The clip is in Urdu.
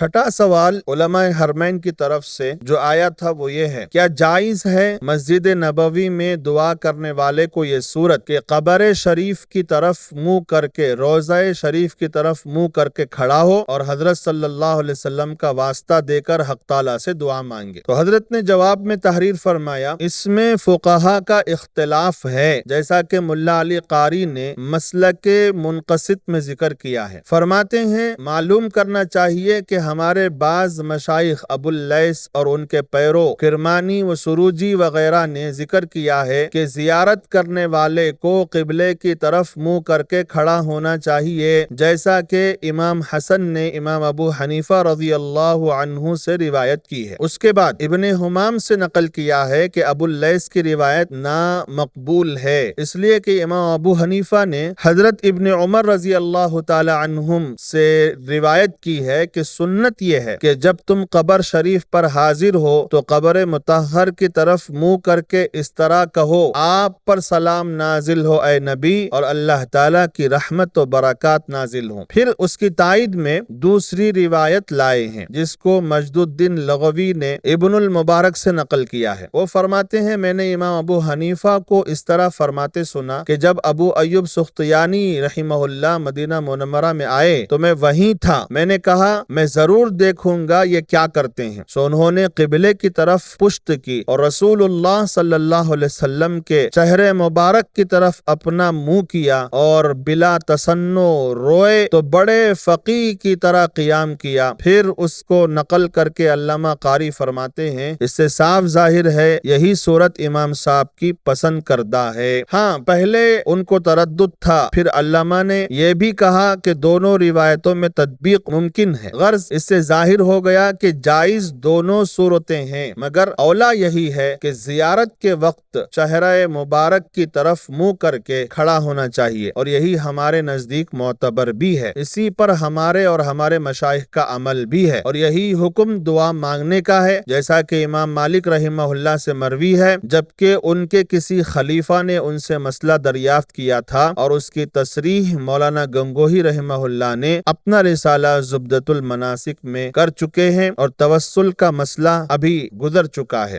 چھٹا سوال علماء حرمین کی طرف سے جو آیا تھا وہ یہ ہے، کیا جائز ہے مسجد نبوی میں دعا کرنے والے کو یہ صورت کہ قبر شریف کی طرف منہ کر کے، روضہ شریف کی طرف منہ کر کے کھڑا ہو اور حضرت صلی اللہ علیہ وسلم کا واسطہ دے کر حق تعالیٰ سے دعا مانگے؟ تو حضرت نے جواب میں تحریر فرمایا، اس میں فقہا کا اختلاف ہے، جیسا کہ ملا علی قاری نے مسلک منقسط میں ذکر کیا ہے۔ فرماتے ہیں معلوم کرنا چاہیے کہ ہمارے بعض مشائخ ابو اللیث اور ان کے پیرو کرمانی و سروجی وغیرہ نے ذکر کیا ہے کہ زیارت کرنے والے کو قبلے کی طرف منہ کر کے کھڑا ہونا چاہیے، جیسا کہ امام حسن نے امام ابو حنیفہ رضی اللہ عنہ سے روایت کی ہے۔ اس کے بعد ابن حمام سے نقل کیا ہے کہ ابو اللیث کی روایت نامقبول ہے، اس لیے کہ امام ابو حنیفہ نے حضرت ابن عمر رضی اللہ تعالی عنہم سے روایت کی ہے کہ سنت یہ ہے کہ جب تم قبر شریف پر حاضر ہو تو قبر مطہر کی طرف منہ کر کے اس طرح کہو، آپ پر سلام نازل ہو اے نبی، اور اللہ تعالیٰ کی رحمت و برکات نازل ہوں۔ پھر اس کی تائید میں دوسری روایت لائے ہیں جس کو مجد الدین لغوی نے ابن المبارک سے نقل کیا ہے۔ وہ فرماتے ہیں میں نے امام ابو حنیفہ کو اس طرح فرماتے سنا کہ جب ابو ایوب سختیانی رحمہ اللہ مدینہ منورہ میں آئے تو میں وہیں تھا، میں نے کہا میں ضرور دیکھوں گا یہ کیا کرتے ہیں، سو انہوں نے قبلے کی طرف پشت کی اور رسول اللہ صلی اللہ علیہ وسلم کے چہرے مبارک کی طرف اپنا منہ کیا اور بلا تصنع روئے تو بڑے فقیہ کی طرح قیام کیا۔ پھر اس کو نقل کر کے علامہ قاری فرماتے ہیں اس سے صاف ظاہر ہے یہی صورت امام صاحب کی پسند کردہ ہے۔ ہاں پہلے ان کو تردد تھا، پھر علامہ نے یہ بھی کہا کہ دونوں روایتوں میں تطبیق ممکن ہے، غرض اس سے ظاہر ہو گیا کہ جائز دونوں صورتیں ہیں، مگر اولا یہی ہے کہ زیارت کے وقت چہرہ مبارک کی طرف منہ کر کے کھڑا ہونا چاہیے، اور یہی ہمارے نزدیک معتبر بھی ہے، اسی پر ہمارے اور ہمارے مشائخ کا عمل بھی ہے، اور یہی حکم دعا مانگنے کا ہے، جیسا کہ امام مالک رحمہ اللہ سے مروی ہے، جبکہ ان کے کسی خلیفہ نے ان سے مسئلہ دریافت کیا تھا اور اس کی تصریح مولانا گنگوہی رحمہ اللہ نے اپنا رسالہ زبدۃ المناسک میں کر چکے ہیں، اور توسل کا مسئلہ ابھی گزر چکا ہے۔